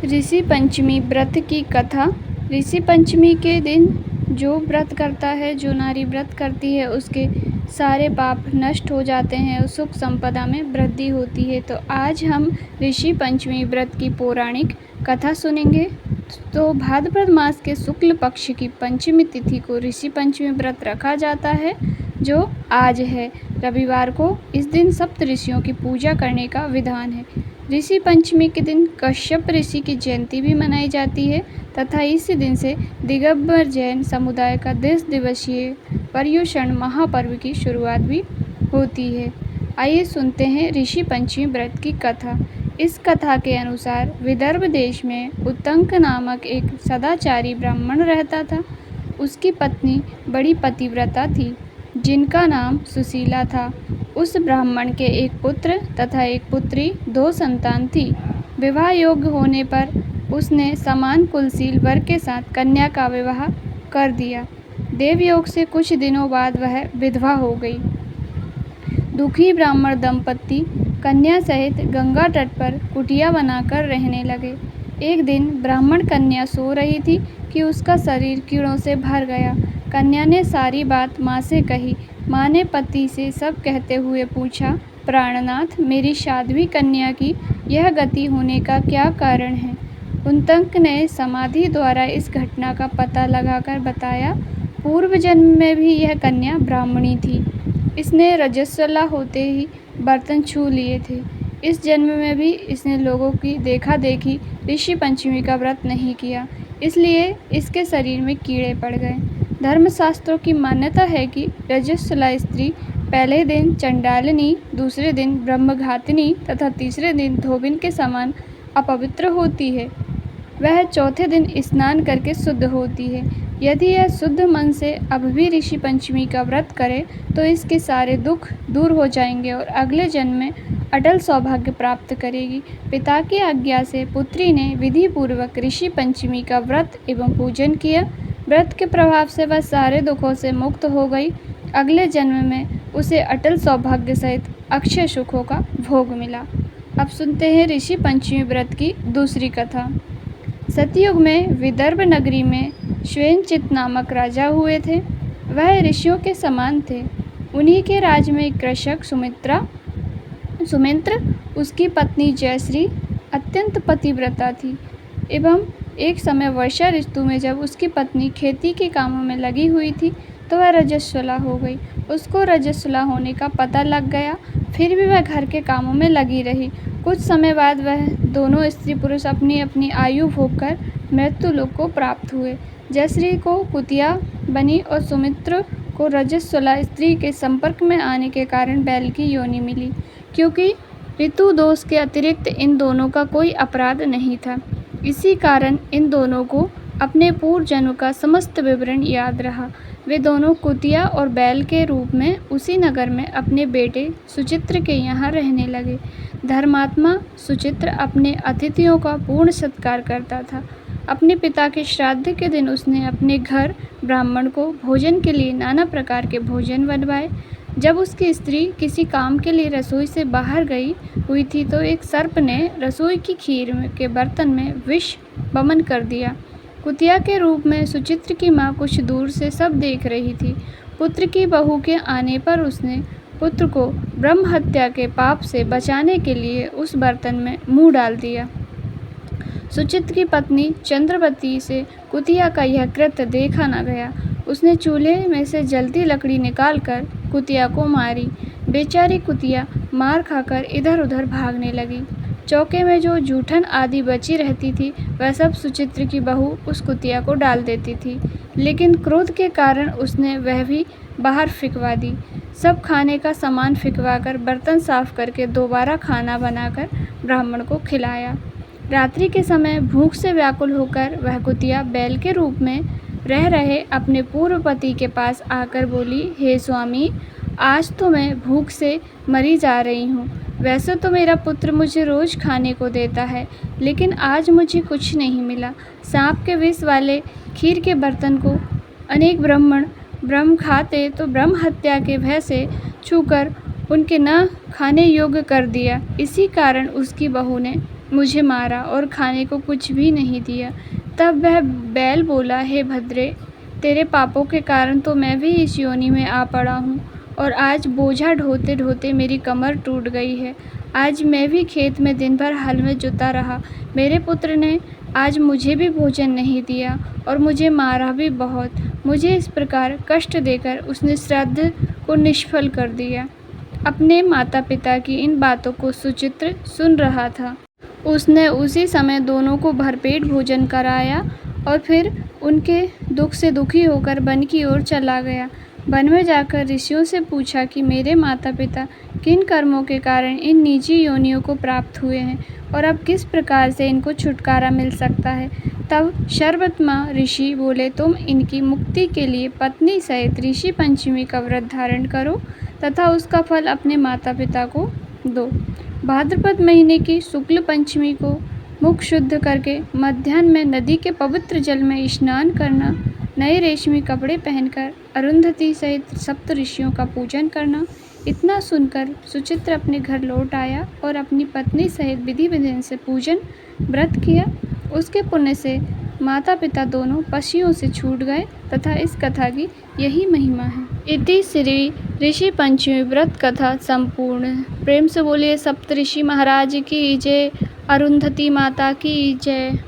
ऋषि पंचमी व्रत की कथा। ऋषि पंचमी के दिन जो व्रत करता है, जो नारी व्रत करती है, उसके सारे पाप नष्ट हो जाते हैं, सुख संपदा में वृद्धि होती है। तो आज हम ऋषि पंचमी व्रत की पौराणिक कथा सुनेंगे। तो भाद्रपद मास के शुक्ल पक्ष की पंचमी तिथि को ऋषि पंचमी व्रत रखा जाता है, जो आज है रविवार को। इस दिन सप्त ऋषियों की पूजा करने का विधान है। ऋषि पंचमी के दिन कश्यप ऋषि की जयंती भी मनाई जाती है तथा इस दिन से दिगंबर जैन समुदाय का 10 दिवसीय पर्युषण महापर्व की शुरुआत भी होती है। आइए सुनते हैं ऋषि पंचमी व्रत की कथा। इस कथा के अनुसार विदर्भ देश में उत्तंक नामक एक सदाचारी ब्राह्मण रहता था। उसकी पत्नी बड़ी पतिव्रता थी, जिनका नाम सुशीला था। उस ब्राह्मण के एक पुत्र तथा एक पुत्री, 2 संतान थी। विवाह योग्य होने पर उसने समान कुलशील वर के साथ कन्या का विवाह कर दिया। देवयोग से कुछ दिनों बाद वह विधवा हो गई। दुखी ब्राह्मण दंपत्ति कन्या सहित गंगा तट पर कुटिया बनाकर रहने लगे। एक दिन ब्राह्मण कन्या सो रही थी कि उसका शरीर कीड़ों से भर गया। कन्या ने सारी बात माँ से कही। माँ ने पति से सब कहते हुए पूछा, प्राणनाथ, मेरी साध्वी कन्या की यह गति होने का क्या कारण है? उत्तंक ने समाधि द्वारा इस घटना का पता लगाकर बताया, पूर्व जन्म में भी यह कन्या ब्राह्मणी थी। इसने रजस्वला होते ही बर्तन छू लिए थे। इस जन्म में भी इसने लोगों की देखा देखी ऋषि पंचमी का व्रत नहीं किया, इसलिए इसके शरीर में कीड़े पड़ गए। धर्मशास्त्रों की मान्यता है कि रजस्वला स्त्री पहले दिन चंडालिनी, दूसरे दिन ब्रह्मघातिनी तथा तीसरे दिन धोबिन के समान अपवित्र होती है। वह चौथे दिन स्नान करके शुद्ध होती है। यदि यह शुद्ध मन से अब भी ऋषि पंचमी का व्रत करे तो इसके सारे दुख दूर हो जाएंगे और अगले जन्म में अटल सौभाग्य प्राप्त करेगी। पिता की आज्ञा से पुत्री ने विधि पूर्वक ऋषि पंचमी का व्रत एवं पूजन किया। व्रत के प्रभाव से वह सारे दुखों से मुक्त हो गई। अगले जन्म में उसे अटल सौभाग्य सहित अक्षय सुखों का भोग मिला। अब सुनते हैं ऋषि पंचमी व्रत की दूसरी कथा। सतयुग में विदर्भ नगरी में श्वेनचित नामक राजा हुए थे। वह ऋषियों के समान थे। उन्हीं के राज में एक कृषक सुमित्र, उसकी पत्नी जयश्री अत्यंत पतिव्रता थी। एवं एक समय वर्षा ऋतु में जब उसकी पत्नी खेती के कामों में लगी हुई थी तो वह रजस्वला हो गई। उसको रजस्वला होने का पता लग गया, फिर भी वह घर के कामों में लगी रही। कुछ समय बाद वह दोनों स्त्री पुरुष अपनी अपनी आयु भोग कर मृत्यु लोक को प्राप्त हुए। जयश्री को कुतिया बनी और सुमित्र को रजस्वला स्त्री के संपर्क में आने के कारण बैल की योनि मिली, क्योंकि ऋतु दोष के अतिरिक्त इन दोनों का कोई अपराध नहीं था। इसी कारण इन दोनों को अपने पूर्व जन्म का समस्त विवरण याद रहा। वे दोनों कुतिया और बैल के रूप में उसी नगर में अपने बेटे सुचित्र के यहाँ रहने लगे। धर्मात्मा सुचित्र अपने अतिथियों का पूर्ण सत्कार करता था। अपने पिता के श्राद्ध के दिन उसने अपने घर ब्राह्मण को भोजन के लिए नाना प्रकार के भोजन बनवाए। जब उसकी स्त्री किसी काम के लिए रसोई से बाहर गई हुई थी तो एक सर्प ने रसोई की खीर के बर्तन में विष वमन कर दिया। कुतिया के रूप में सुचित्र की माँ कुछ दूर से सब देख रही थी। पुत्र की बहू के आने पर उसने पुत्र को ब्रह्म हत्या के पाप से बचाने के लिए उस बर्तन में मुंह डाल दिया। सुचित्र की पत्नी चंद्रवती से कुतिया का यह कृत्य देखा न गया। उसने चूल्हे में से जलती लकड़ी निकालकर कुतिया को मारी। बेचारी कुतिया मार खाकर इधर उधर भागने लगी। चौके में जो जूठन आदि बची रहती थी वह सब सुचित्र की बहू उस कुतिया को डाल देती थी, लेकिन क्रोध के कारण उसने वह भी बाहर फिकवा दी। सब खाने का सामान फिकवाकर बर्तन साफ करके दोबारा खाना बनाकर ब्राह्मण को खिलाया। रात्रि के समय भूख से व्याकुल होकर वह कुतिया बैल के रूप में रह रहे अपने पूर्व पति के पास आकर बोली, हे स्वामी, आज तो मैं भूख से मरी जा रही हूँ। वैसे तो मेरा पुत्र मुझे रोज़ खाने को देता है, लेकिन आज मुझे कुछ नहीं मिला। सांप के विष वाले खीर के बर्तन को अनेक ब्रह्म खाते तो ब्रह्म हत्या के भय से छूकर उनके न खाने योग्य कर दिया। इसी कारण उसकी बहू ने मुझे मारा और खाने को कुछ भी नहीं दिया। तब वह बैल बोला, हे भद्रे, तेरे पापों के कारण तो मैं भी इस योनि में आ पड़ा हूँ और आज बोझा ढोते ढोते मेरी कमर टूट गई है। आज मैं भी खेत में दिन भर हल में जुता रहा। मेरे पुत्र ने आज मुझे भी भोजन नहीं दिया और मुझे मारा भी बहुत। मुझे इस प्रकार कष्ट देकर उसने श्राद्ध को निष्फल कर दिया। अपने माता पिता की इन बातों को सुचित्र सुन रहा था। उसने उसी समय दोनों को भरपेट भोजन कराया और फिर उनके दुख से दुखी होकर वन की ओर चला गया। वन में जाकर ऋषियों से पूछा कि मेरे माता पिता किन कर्मों के कारण इन नीची योनियों को प्राप्त हुए हैं और अब किस प्रकार से इनको छुटकारा मिल सकता है। तब शर्वतमा ऋषि बोले, तुम इनकी मुक्ति के लिए पत्नी सहित ऋषि पंचमी का व्रत धारण करो तथा उसका फल अपने माता पिता को दो। भाद्रपद महीने की शुक्ल पंचमी को मुख शुद्ध करके मध्याह्न में नदी के पवित्र जल में स्नान करना, नए रेशमी कपड़े पहनकर अरुंधति सहित सप्त ऋषियों का पूजन करना। इतना सुनकर सुचित्र अपने घर लौट आया और अपनी पत्नी सहित विधि विधान से पूजन व्रत किया। उसके पुण्य से माता पिता दोनों पशियों से छूट गए तथा इस कथा की यही महिमा है। इति श्री ऋषि पंचमी व्रत कथा संपूर्ण। प्रेम से बोलिए सप्त ऋषि महाराज की जय, अरुंधति माता की जय।